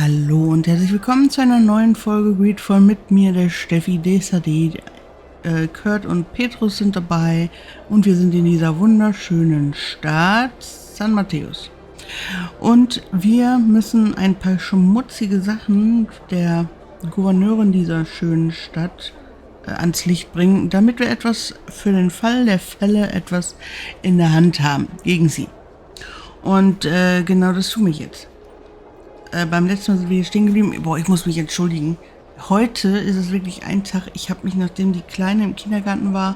Hallo und herzlich willkommen zu einer neuen Folge Greedfall mit mir, der Steffi De Sardet. Kurt und Petrus sind dabei und wir sind in dieser wunderschönen Stadt San Mateus. Und wir müssen ein paar schmutzige Sachen der Gouverneurin dieser schönen Stadt ans Licht bringen, damit wir etwas für den Fall der Fälle etwas in der Hand haben gegen sie. Und genau das tue ich jetzt. Beim letzten Mal sind wir hier stehen geblieben. Boah, ich muss mich entschuldigen. Heute ist es wirklich ein Tag. Ich habe mich, nachdem die Kleine im Kindergarten war,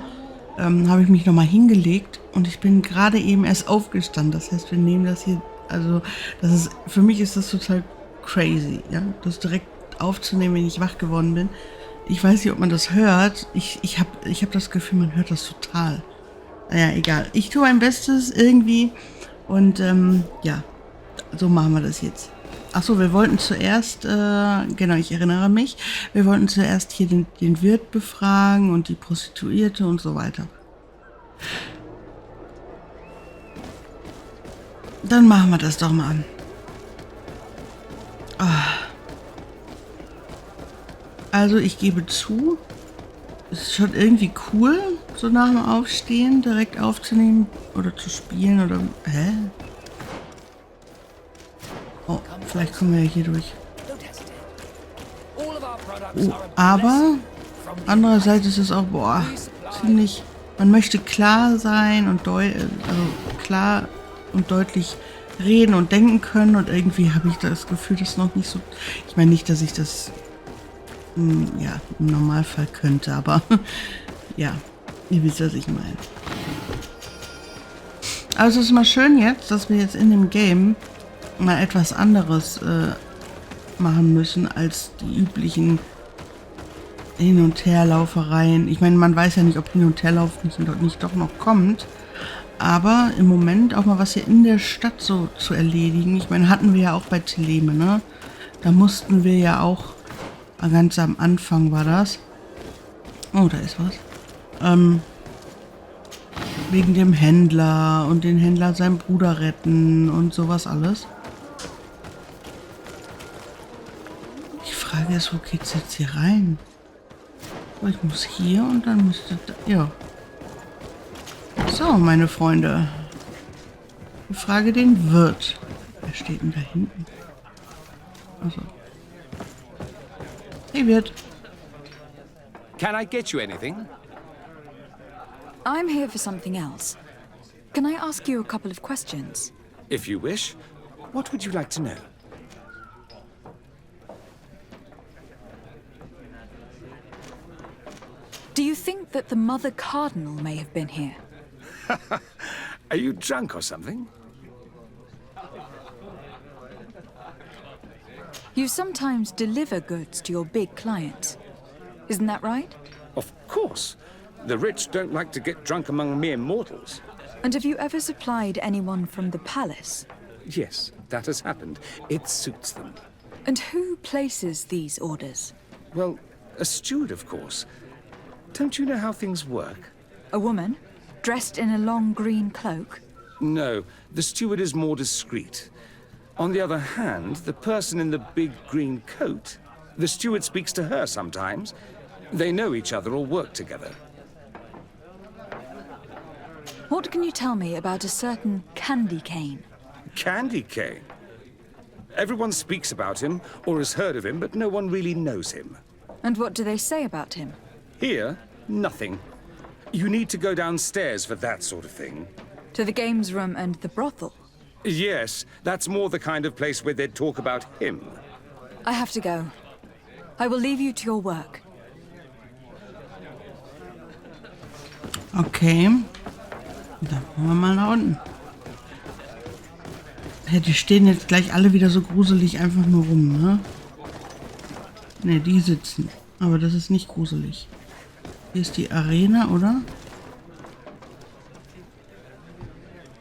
habe ich mich nochmal hingelegt und ich bin gerade eben erst aufgestanden. Das heißt, wir nehmen das hier, also für mich ist das total crazy, ja, das direkt aufzunehmen, wenn ich wach geworden bin. Ich weiß nicht, ob man das hört. Ich hab das Gefühl, man hört das total. Naja, egal. Ich tue mein Bestes irgendwie und ja, so machen wir das jetzt. Achso, wir wollten zuerst, genau, ich erinnere mich, wir wollten zuerst hier den Wirt befragen und die Prostituierte und so weiter. Dann machen wir das doch mal. Also ich gebe zu, es ist schon irgendwie cool, so nach dem Aufstehen direkt aufzunehmen oder zu spielen oder, hä? Oh, vielleicht kommen wir ja hier durch. Oh, aber andererseits ist es auch, boah, ziemlich, man möchte klar sein und klar und deutlich reden und denken können und irgendwie habe ich das Gefühl, das noch nicht so, ich meine nicht, dass ich das ja, im Normalfall könnte, aber ja, ihr wisst, was ich meine. Also es ist mal schön jetzt, dass wir jetzt in dem Game mal etwas anderes machen müssen als die üblichen Hin- und Herlaufereien. Ich meine, man weiß ja nicht, ob Hin- und Herlauf nicht doch noch kommt, aber im Moment auch mal was hier in der Stadt so zu erledigen. Ich meine, hatten wir ja auch bei Teleme, ne? Da mussten wir ja auch, ganz am Anfang war das. Oh, da ist was. Wegen dem Händler und den Händler seinen Bruder retten und sowas alles. Die Frage ist, wo geht's jetzt hier rein? Oh, ich muss hier und dann müsste da, ja. So, meine Freunde. Ich frage den Wirt. Wer steht denn da hinten? Also. Hey, Wirt. Can I get you anything? I'm here for something else. Can I ask you a couple of questions? If you wish. What would you like to know? Do you think that the Mother Cardinal may have been here? Are you drunk or something? You sometimes deliver goods to your big clients. Isn't that right? Of course. The rich don't like to get drunk among mere mortals. And have you ever supplied anyone from the palace? Yes, that has happened. It suits them. And who places these orders? Well, a steward, of course. Don't you know how things work? A woman? Dressed in a long green cloak? No, the steward is more discreet. On the other hand, the person in the big green coat, the steward speaks to her sometimes. They know each other or work together. What can you tell me about a certain Candy Cane? Candy Cane? Everyone speaks about him or has heard of him, but no one really knows him. And what do they say about him? Here, nothing. You need to go downstairs for that sort of thing. To the games room and the brothel? Yes, that's more the kind of place where they'd talk about him. I have to go. I will leave you to your work. Okay. Dann wollen wir mal nach unten. Ja, die stehen jetzt gleich alle wieder so gruselig einfach nur rum, ne? Ne, die sitzen. Aber das ist nicht gruselig. Hier ist die Arena, oder?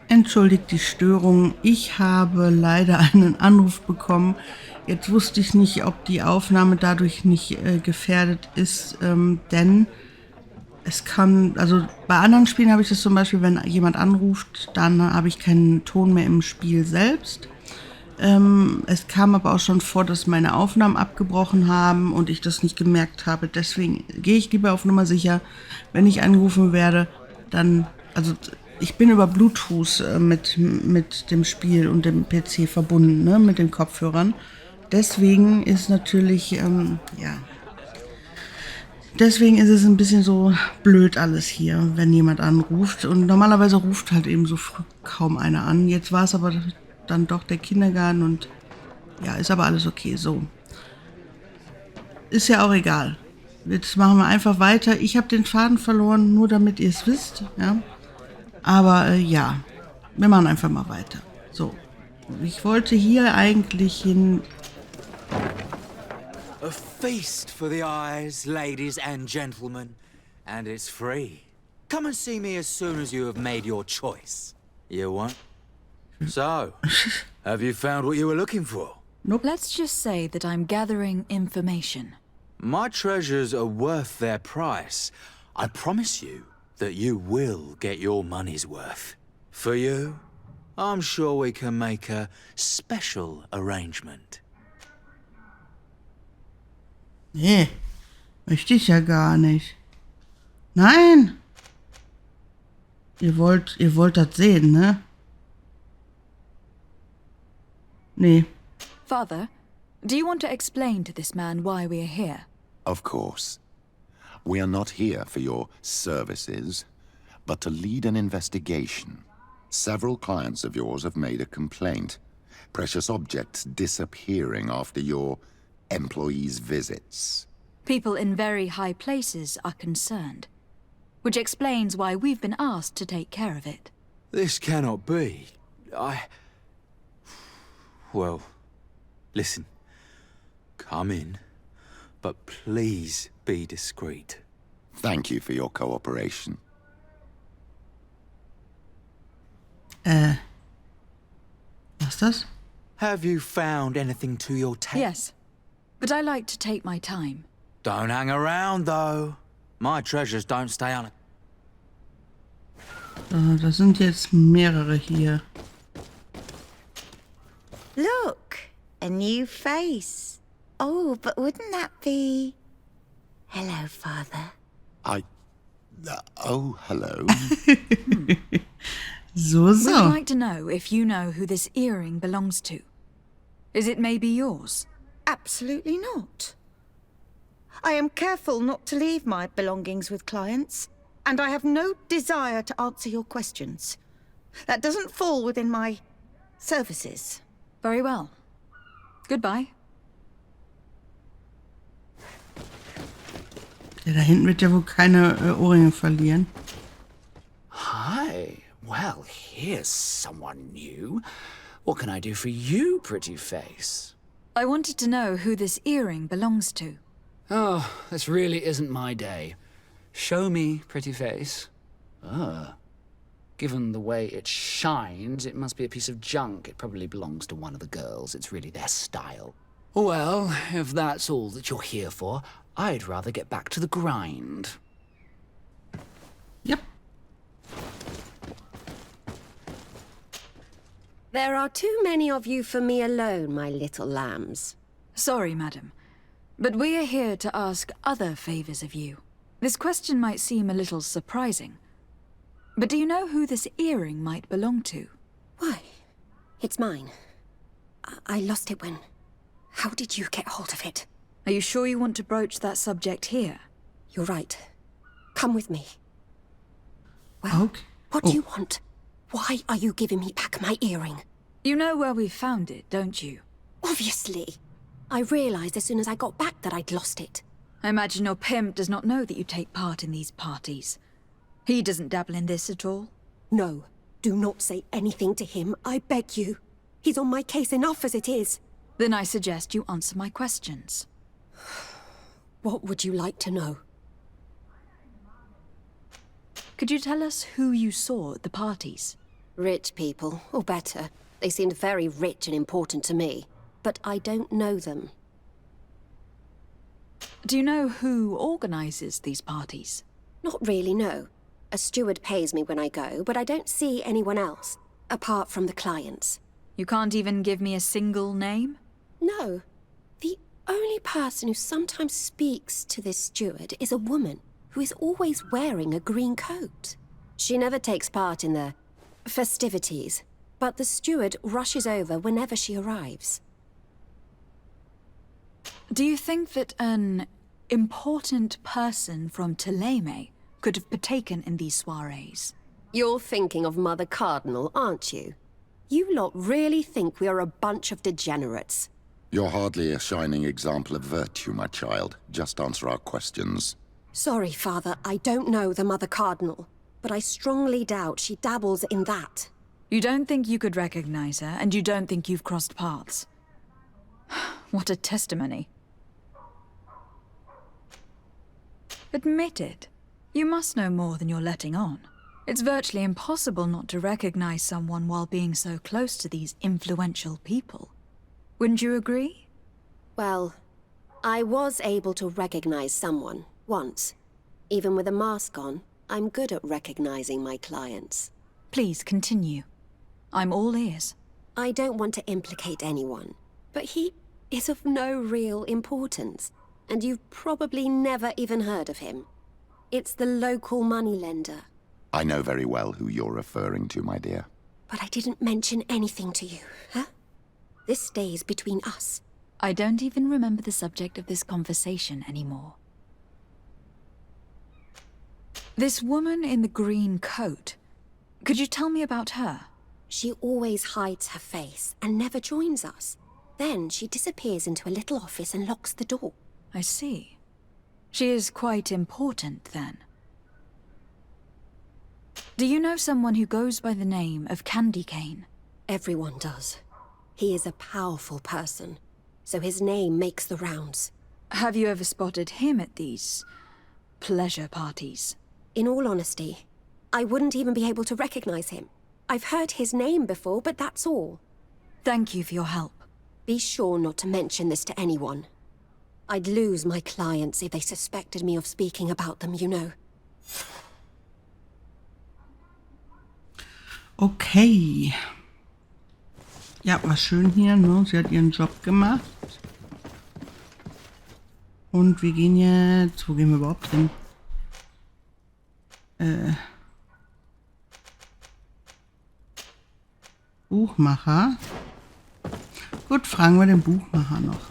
Entschuldigt die Störung. Ich habe leider einen Anruf bekommen. Jetzt wusste ich nicht, ob die Aufnahme dadurch nicht gefährdet ist, denn es kann, also bei anderen Spielen habe ich das zum Beispiel, wenn jemand anruft, dann habe ich keinen Ton mehr im Spiel selbst. Es kam aber auch schon vor, dass meine Aufnahmen abgebrochen haben und ich das nicht gemerkt habe. Deswegen gehe ich lieber auf Nummer sicher. Wenn ich angerufen werde, dann, also ich bin über Bluetooth mit dem Spiel und dem PC verbunden, ne, mit den Kopfhörern. Deswegen ist natürlich, deswegen ist es ein bisschen so blöd alles hier, wenn jemand anruft. Und normalerweise ruft halt eben so früh kaum einer an. Jetzt war es aber dann doch der Kindergarten und ja, ist aber alles okay, so. Ist ja auch egal. Jetzt machen wir einfach weiter. Ich habe den Faden verloren, nur damit ihr es wisst, ja. Aber ja, wir machen einfach mal weiter. So, ich wollte hier eigentlich hin. A feast for the eyes, ladies and gentlemen, and it's free. Come and see me as soon as you have made your choice. You want? So, have you found what you were looking for? Nope. Let's just say that I'm gathering information. My treasures are worth their price. I promise you that you will get your money's worth. For you, I'm sure we can make a special arrangement. Nee, möchte ich ja gar nicht. Nein! Ihr wollt das sehen, ne? Nee. Father, do you want to explain to this man why we are here? Of course. We are not here for your services, but to lead an investigation. Several clients of yours have made a complaint. Precious objects disappearing after your employees' visits. People in very high places are concerned, which explains why we've been asked to take care of it. This cannot be. Well, listen. Come in, but please be discreet. Thank you for your cooperation. Was ist das? Have you found anything to your taste? Yes, but I like to take my time. Don't hang around, though. My treasures don't stay on. Da sind jetzt mehrere hier. Look, a new face. Oh, but wouldn't that be... Hello, Father. Oh, hello. So. We'd like to know if you know who this earring belongs to. Is it maybe yours? Absolutely not. I am careful not to leave my belongings with clients, and I have no desire to answer your questions. That doesn't fall within my services. Very well. Goodbye. Der da hinten wird ja wohl keine Ohrringe verlieren. Hi. Well, here's someone new. What can I do for you, pretty face? I wanted to know who this earring belongs to. Oh, this really isn't my day. Show me, pretty face. Given the way it shines, it must be a piece of junk. It probably belongs to one of the girls. It's really their style. Well, if that's all that you're here for, I'd rather get back to the grind. Yep. There are too many of you for me alone, my little lambs. Sorry, madam, but we are here to ask other favors of you. This question might seem a little surprising, but do you know who this earring might belong to? Why? It's mine. I lost it when... How did you get hold of it? Are you sure you want to broach that subject here? You're right. Come with me. Well, Okay. what do you want? Why are you giving me back my earring? You know where we found it, don't you? Obviously. I realized as soon as I got back that I'd lost it. I imagine your pimp does not know that you take part in these parties. He doesn't dabble in this at all? No, do not say anything to him, I beg you. He's on my case enough as it is. Then I suggest you answer my questions. What would you like to know? Could you tell us who you saw at the parties? Rich people, or better. They seemed very rich and important to me. But I don't know them. Do you know who organizes these parties? Not really, no. A steward pays me when I go, but I don't see anyone else, apart from the clients. You can't even give me a single name? No. The only person who sometimes speaks to this steward is a woman who is always wearing a green coat. She never takes part in the festivities, but the steward rushes over whenever she arrives. Do you think that an important person from Thélème could have partaken in these soirees? You're thinking of Mother Cardinal, aren't you? You lot really think we are a bunch of degenerates. You're hardly a shining example of virtue, my child. Just answer our questions. Sorry, Father, I don't know the Mother Cardinal, but I strongly doubt she dabbles in that. You don't think you could recognize her, and you don't think you've crossed paths. What a testimony. Admit it. You must know more than you're letting on. It's virtually impossible not to recognize someone while being so close to these influential people. Wouldn't you agree? Well, I was able to recognize someone, once. Even with a mask on, I'm good at recognizing my clients. Please continue. I'm all ears. I don't want to implicate anyone, but he is of no real importance, and you've probably never even heard of him. It's the local moneylender. I know very well who you're referring to, my dear. But I didn't mention anything to you, huh? This stays between us. I don't even remember the subject of this conversation anymore. This woman in the green coat, could you tell me about her? She always hides her face and never joins us. Then she disappears into a little office and locks the door. I see. She is quite important, then. Do you know someone who goes by the name of Candy Cane? Everyone does. He is a powerful person, so his name makes the rounds. Have you ever spotted him at these pleasure parties? In all honesty, I wouldn't even be able to recognize him. I've heard his name before, but that's all. Thank you for your help. Be sure not to mention this to anyone. I'd lose my clients if they suspected me of speaking about them, you know. Okay. Ja, war schön hier, ne? Sie hat ihren Job gemacht. Und wir gehen jetzt... Wo gehen wir überhaupt hin? Buchmacher. Gut, fragen wir den Buchmacher noch.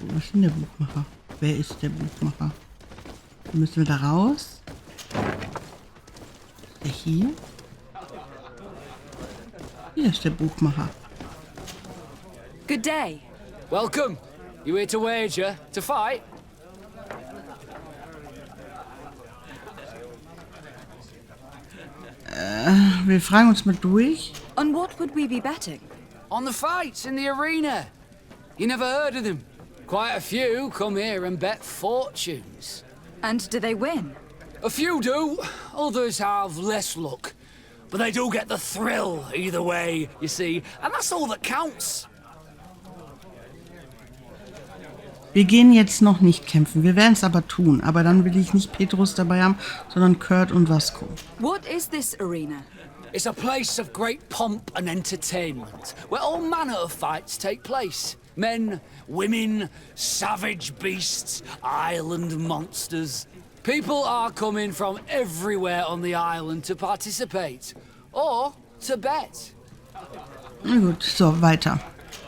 Wo ist denn der Buchmacher? Wer ist der Buchmacher? Müssen wir da raus? Ist der hier? Hier ist der Buchmacher. Good day. Welcome. You here to wager? To fight? Wir fragen uns mal durch. On what would we be betting? On the fights in the arena. You never heard of them? Quite a few come here and bet fortunes. And do they win? A few do. Others have less luck. But they do get the thrill either way, you see. And that's all that counts. Wir gehen jetzt noch nicht kämpfen. Wir werden es aber tun. Aber dann will ich nicht Petrus dabei haben, sondern Kurt und Vasco. What is this arena? It's a place of great pomp and entertainment, where all manner of fights take place. Men, women, savage beasts, island monsters. People are coming from everywhere on the island to participate, or to bet. Na gut, so, weiter.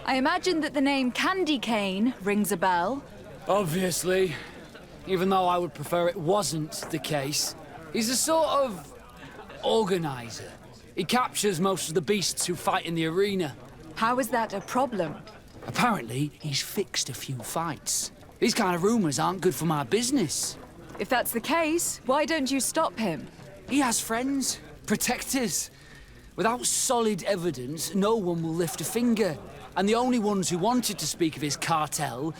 I imagine that the name Candy Cane rings a bell. Obviously, even though I would prefer it wasn't the case. He's a sort of organizer. He captures most of the beasts who fight in the arena. How is that a problem? Apparently, he's fixed a few fights. These kind of rumors aren't good for my business. If that's the case, why don't you stop him? He has friends, protectors. Without solid evidence, no one will lift a finger. And the only ones who wanted to speak of his cartel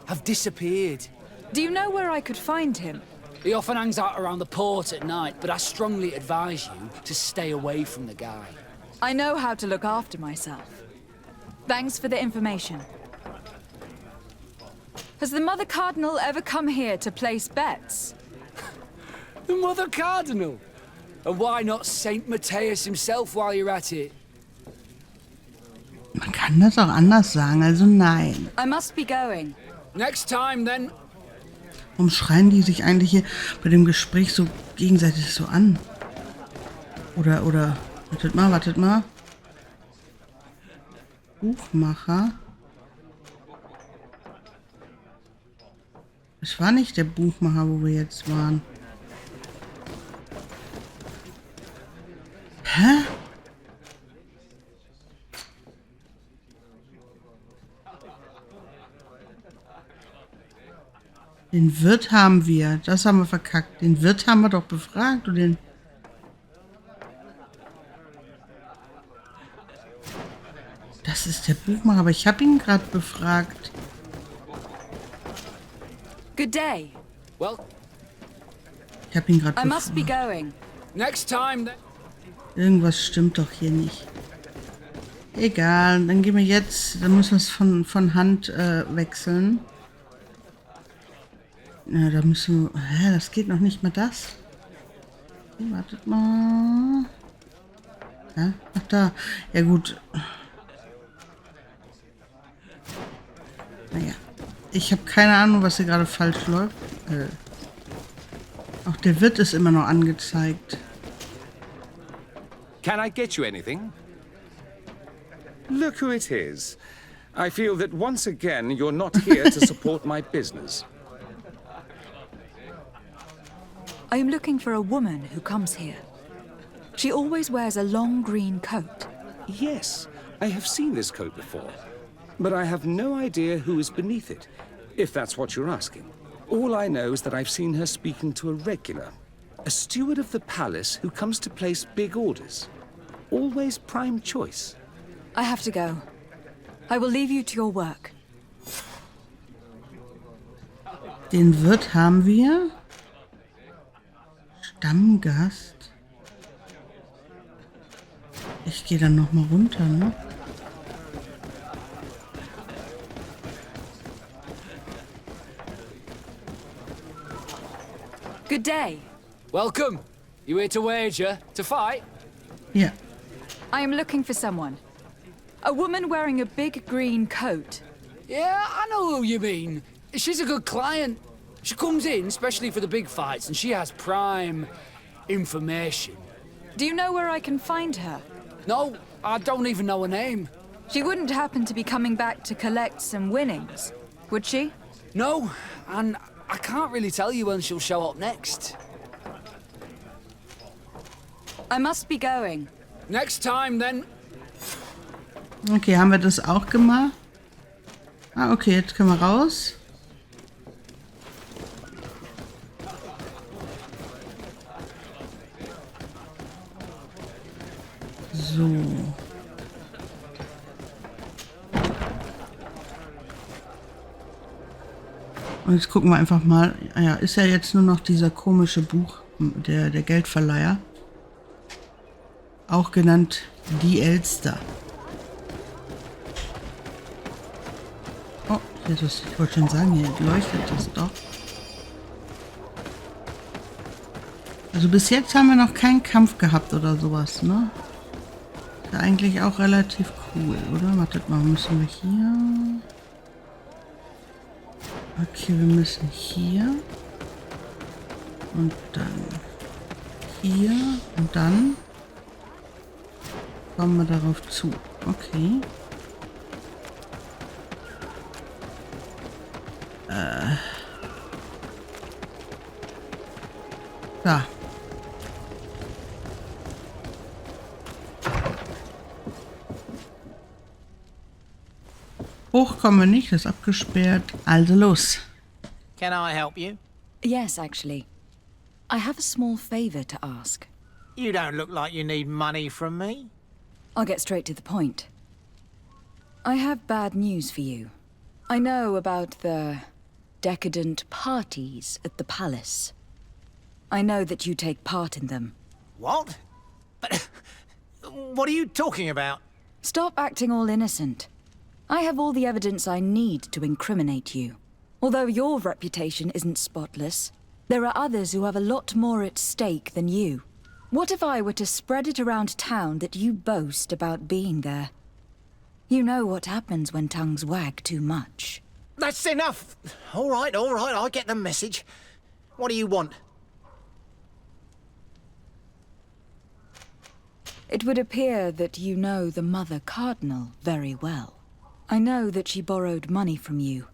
have disappeared. Do you know where I could find him? He often hangs out around the port at night, but I strongly advise you to stay away from the guy. I know how to look after myself. Thanks for the information. Has the Mother Cardinal ever come here to place bets? The Mother Cardinal? And why not Saint Matthias himself while you're at it? kann das auch anders sagen, also nein. I must be going. Next time, then. Warum schreien die sich eigentlich hier bei dem Gespräch so gegenseitig so an? Oder, wartet mal. Buchmacher. Es war nicht der Buchmacher, wo wir jetzt waren. Hä? Den Wirt haben wir. Das haben wir verkackt. Den Wirt haben wir doch befragt. Und den... Das ist der Buchmacher, aber ich habe ihn gerade befragt. Good day. Well, Ich habe ihn gerade I must be befragt. going. next time, then. Irgendwas stimmt doch hier nicht. Egal, dann gehen wir jetzt. Dann müssen wir es von Hand wechseln. Na, da müssen wir... Hä, das geht noch nicht mal das. Okay, wartet mal. Ja, ach da. Ja gut. Naja. Ich habe keine Ahnung, was hier gerade falsch läuft. Auch der Wirt ist immer noch angezeigt. Can I get you anything? Look who it is. I feel that once again you're not here to support my business. I am looking for a woman who comes here. She always wears a long green coat. Yes, I have seen this coat before, but I have no idea who is beneath it, if that's what you're asking. All I know is that I've seen her speaking to a regular, a steward of the palace who comes to place big orders. Always prime choice. I have to go. I will leave you to your work. Den Wirt haben wir. Stammgast. Ich gehe dann noch mal runter, ne? Good day. Welcome. You here to wager? To fight? Ja. I am looking for someone. A woman wearing a big green coat. Yeah, I know who you mean. She's a good client. She comes in especially for the big fights, and she has prime information. Do you know where I can find her? No, I don't even know her name. She wouldn't happen to be coming back to collect some winnings, would she? No, and I can't really tell you when she'll show up next. I must be going. Next time, then. Okay, haben wir das auch gemacht? Ah, okay, jetzt können wir raus. So. Und jetzt gucken wir einfach mal. Ah ja, ist ja jetzt nur noch dieser komische Buch, der Geldverleiher. Auch genannt die Elster. Oh, Jesus, ich wollte schon sagen, hier leuchtet das doch. Also bis jetzt haben wir noch keinen Kampf gehabt oder sowas, ne? Ist ja eigentlich auch relativ cool, oder? Wartet mal, müssen wir hier... Okay, wir müssen hier. Und dann hier. Und dann kommen wir darauf zu. Okay. Da. Hoch kommen wir nicht, das ist abgesperrt. Also los. Can I help you? Yes, actually. I have a small favor to ask. You don't look like you need money from me. I'll get straight to the point. I have bad news for you. I know about the decadent parties at the palace. I know that you take part in them. What? But what are you talking about? Stop acting all innocent. I have all the evidence I need to incriminate you. Although your reputation isn't spotless, there are others who have a lot more at stake than you. What if I were to spread it around town that you boast about being there? You know what happens when tongues wag too much. That's enough. All right, I get the message. What do you want? It would appear that you know the Mother Cardinal very well. I know that she borrowed money from you.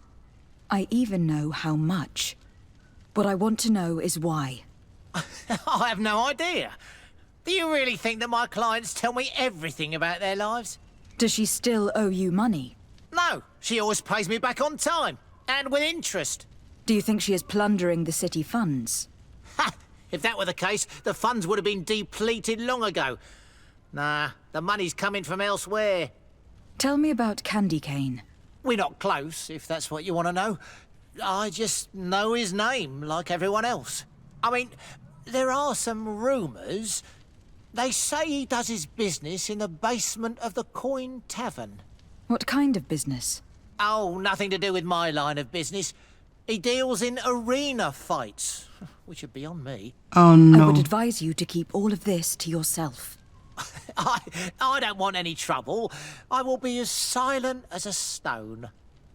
I even know how much. What I want to know is why. I have no idea. Do you really think that my clients tell me everything about their lives? Does she still owe you money? No, she always pays me back on time, and with interest. Do you think she is plundering the city funds? Ha! If that were the case, the funds would have been depleted long ago. Nah, the money's coming from elsewhere. Tell me about Candy Cane. We're not close, if that's what you want to know. I just know his name, like everyone else. I mean, there are some rumours. They say he does his business in the basement of the Coin Tavern. What kind of business? Oh, nothing to do with my line of business. He deals in arena fights, which would be on me. Oh no. I would advise you to keep all of this to yourself. I don't want any trouble. I will be as silent as a stone.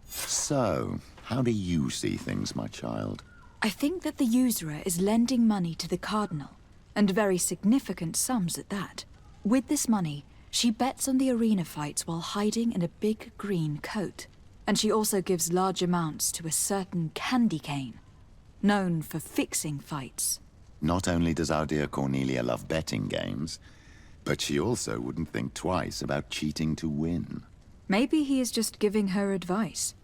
So, how do you see things, my child? I think that the usurer is lending money to the Cardinal, and very significant sums at that. With this money, she bets on the arena fights while hiding in a big green coat. And she also gives large amounts to a certain Candy Cane, known for fixing fights. Not only does our dear Cornelia love betting games, but she also wouldn't think twice about cheating to win. Maybe he is just giving her advice.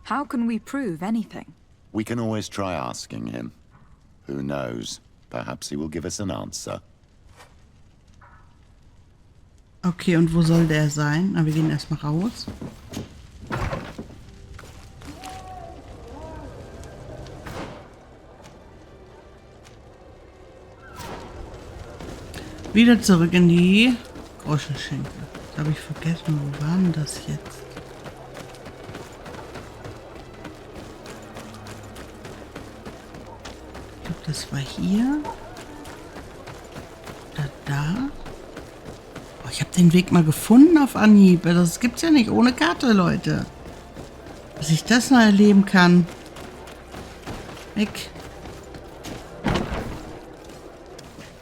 How can we prove anything? We can always try asking him. Who knows? Perhaps he will give us an answer. Okay, und wo soll der sein? Na, wir gehen erstmal raus. Wieder zurück in die Groschenschenke. Das habe ich vergessen. Wo war denn das jetzt? Ich glaube, das war hier. Oder da. Oh, ich habe den Weg mal gefunden auf Anhieb. Das gibt's ja nicht ohne Karte, Leute. Dass ich das noch erleben kann. Weg.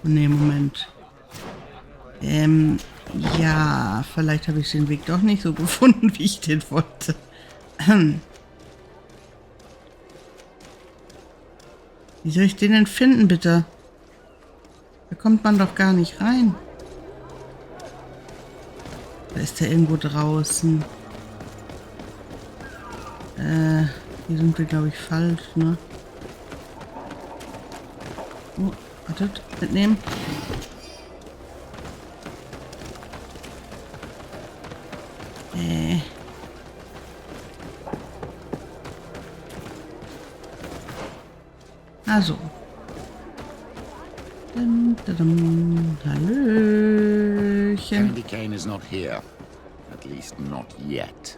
Nee, Moment. Ja, vielleicht habe ich den Weg doch nicht so gefunden, wie ich den wollte. Wie soll ich den denn finden, bitte? Da kommt man doch gar nicht rein. Da ist der irgendwo draußen. Hier sind wir, glaube ich, falsch, ne? Oh, wartet, mitnehmen. Also. Hallöchen. Candy Cane is not here. At least not yet.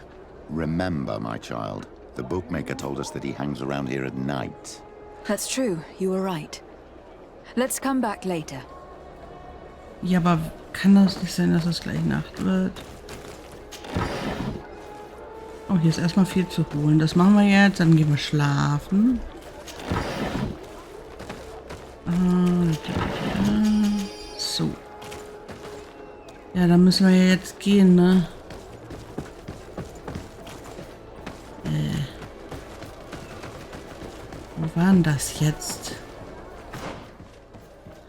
Remember, my child, the bookmaker told us that he hangs around here at night. That's true, you were right. Let's come back later. Ja, aber kann das nicht sein, dass es gleich Nacht wird? Oh, hier ist erstmal viel zu holen. Das machen wir jetzt, dann gehen wir schlafen. So. Ja, dann müssen wir ja jetzt gehen, ne? Wo war denn das jetzt?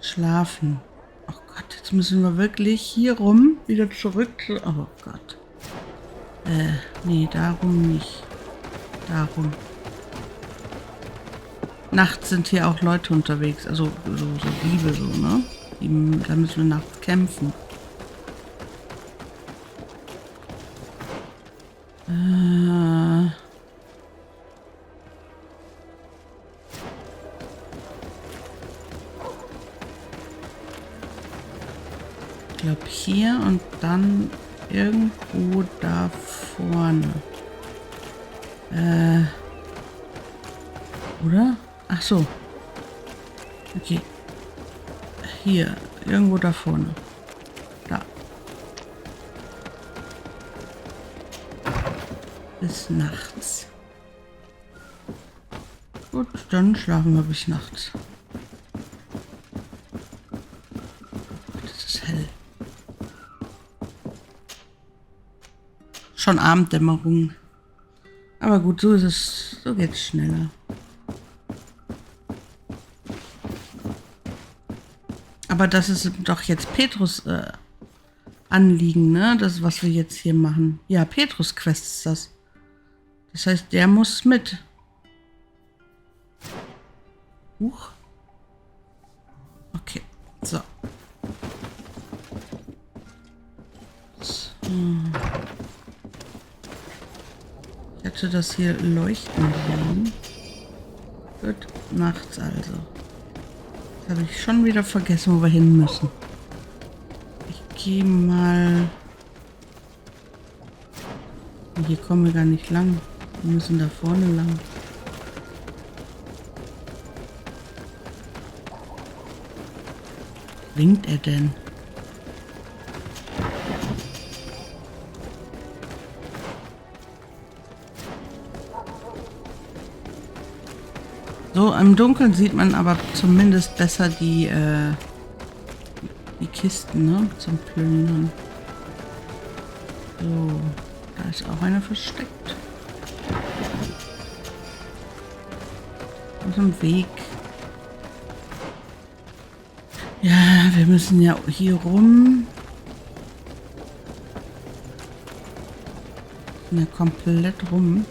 Schlafen. Oh Gott, jetzt müssen wir wirklich hier rum wieder zurück. Oh Gott. Nee, darum nicht. Darum. Nachts sind hier auch Leute unterwegs, also so Diebe, so, ne? Da müssen wir nachts kämpfen. Ich glaube hier und dann irgendwo da vorne. Oder? Ach so. Okay. Hier. Irgendwo da vorne. Da. bis nachts. Gut, dann schlafen wir bis nachts. Das ist hell. Schon Abenddämmerung. Aber gut, so ist es. So geht's schneller. Aber das ist doch jetzt Petrus Anliegen, ne? Das, was wir jetzt hier machen. Ja, Petrus Quest ist das. Das heißt, der muss mit. Huch. Okay, so. Ich hatte das hier leuchten sehen. Gut, nachts also. Jetzt habe ich schon wieder vergessen, wo wir hin müssen. Ich gehe mal... Hier kommen wir gar nicht lang. Wir müssen da vorne lang. Was winkt er denn? So, im Dunkeln sieht man aber zumindest besser die Kisten, ne? Zum Plündern. So, da ist auch einer versteckt. Auf dem Weg. Ja, wir müssen ja hier rum. Ja, komplett rum.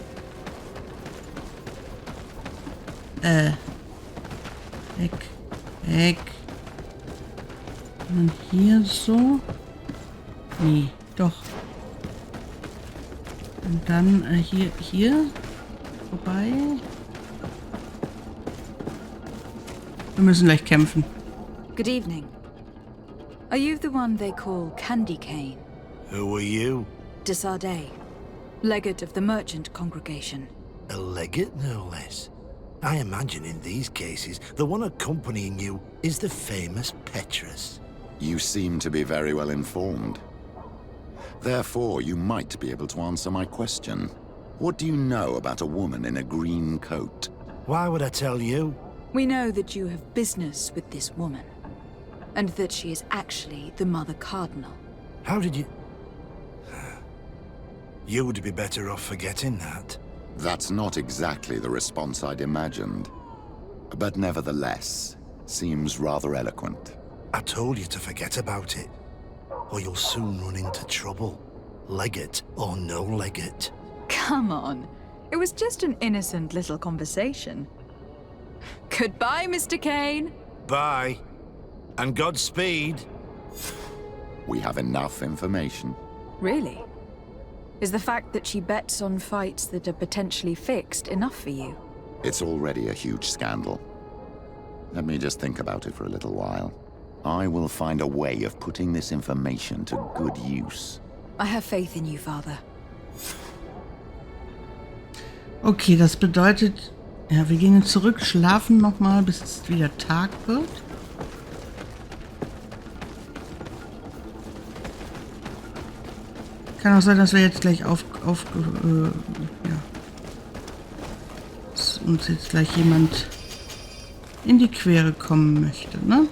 Weg. Weg. Und hier so. Nee, doch. Und dann hier vorbei. Wir müssen gleich kämpfen. Good evening. Are you the one they call Candy Cane? Who are you? De Sardet, legate of the merchant congregation. A legate, no less. I imagine in these cases, the one accompanying you is the famous Petrus. You seem to be very well informed. Therefore, you might be able to answer my question. What do you know about a woman in a green coat? Why would I tell you? We know that you have business with this woman, and that she is actually the Mother Cardinal. How did you... You would be better off forgetting that. That's not exactly the response I'd imagined. But nevertheless, seems rather eloquent. I told you to forget about it, or you'll soon run into trouble. Legate or no legate. Come on. It was just an innocent little conversation. Goodbye, Mr. Kane. Bye. And Godspeed. We have enough information. Really? Is the fact that she bets on fights that are potentially fixed enough for you? It's already a huge scandal. Let me just think about it for a little while. I will find a way of putting this information to good use. I have faith in you, Father. Okay, das bedeutet, ja, wir gehen jetzt zurück, schlafen nochmal, bis es wieder Tag wird. Kann auch sein, dass wir jetzt gleich dass uns jetzt gleich jemand in die Quere kommen möchte, ne?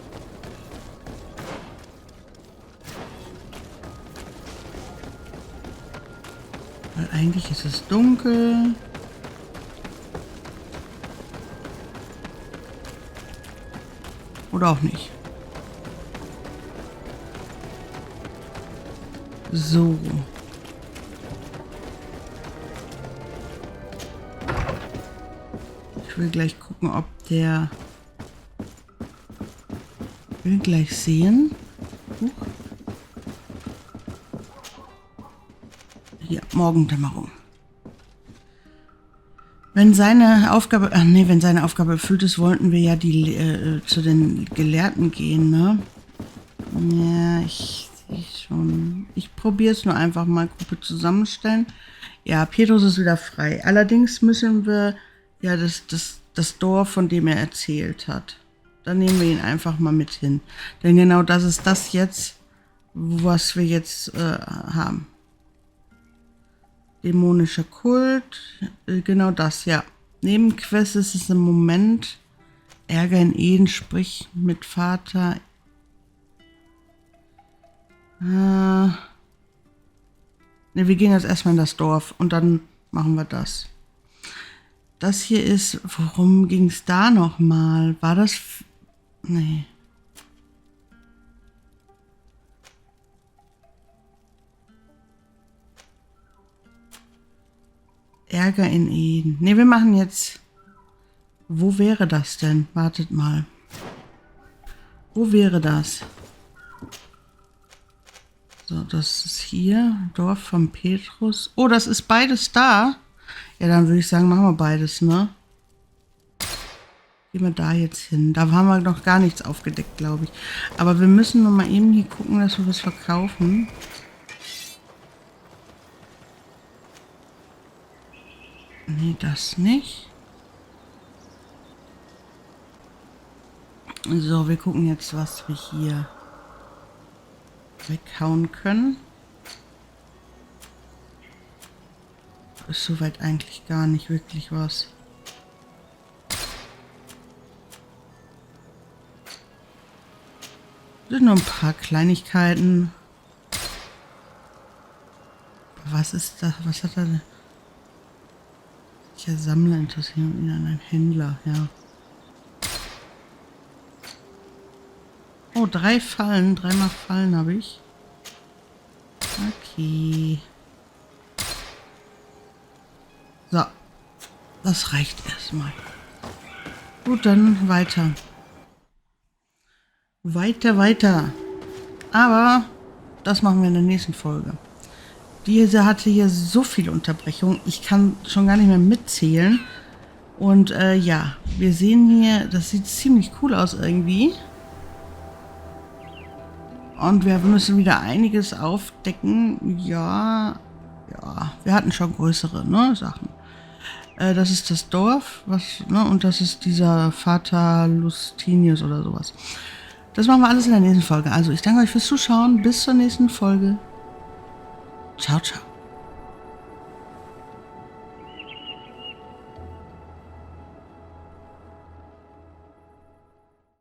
Weil eigentlich ist es dunkel. Oder auch nicht. So. Ich will gleich gucken, ob der... will gleich sehen. Hier, Morgendämmerung. Wenn seine Aufgabe... wenn seine Aufgabe erfüllt ist, wollten wir ja die zu den Gelehrten gehen, ne? Ja, ich sehe schon. Ich probiere es nur einfach mal, Gruppe zusammenstellen. Ja, Petrus ist wieder frei. Allerdings müssen wir ja das Dorf, von dem er erzählt hat. Dann nehmen wir ihn einfach mal mit hin. Denn genau das ist das jetzt, was wir jetzt haben. Dämonischer Kult. Genau das, ja. Nebenquest ist es im Moment Ärger in Ehen, sprich mit Vater. Ne, wir gehen jetzt erstmal in das Dorf und dann machen wir das. Das hier ist, worum ging es da nochmal? War das... Nee. Ärger in Ehen. Ne, wir machen jetzt... Wo wäre das denn? Wartet mal. Wo wäre das? So, das ist hier. Dorf von Petrus. Oh, das ist beides da. Ja, dann würde ich sagen, machen wir beides, ne? Gehen wir da jetzt hin. Da haben wir noch gar nichts aufgedeckt, glaube ich. Aber wir müssen noch mal eben hier gucken, dass wir was verkaufen. Nee, das nicht. So, wir gucken jetzt, was wir hier weghauen können. Ist soweit eigentlich gar nicht wirklich was. Sind nur ein paar Kleinigkeiten. Was ist das? Was hat er denn? Welcher Sammler interessiert ihn an einen Händler? Ja. Oh, 3 Fallen. 3-mal Fallen habe ich. Okay. So. Das reicht erstmal. Gut, dann weiter. Weiter. Aber das machen wir in der nächsten Folge. Diese hatte hier so viele Unterbrechungen. Ich kann schon gar nicht mehr mitzählen. Und ja, wir sehen hier, das sieht ziemlich cool aus irgendwie. Und wir müssen wieder einiges aufdecken. Ja, wir hatten schon größere, ne, Sachen. Das ist das Dorf, und das ist dieser Vater Lustinius oder sowas. Das machen wir alles in der nächsten Folge. Also ich danke euch fürs Zuschauen. Bis zur nächsten Folge. Ciao, ciao.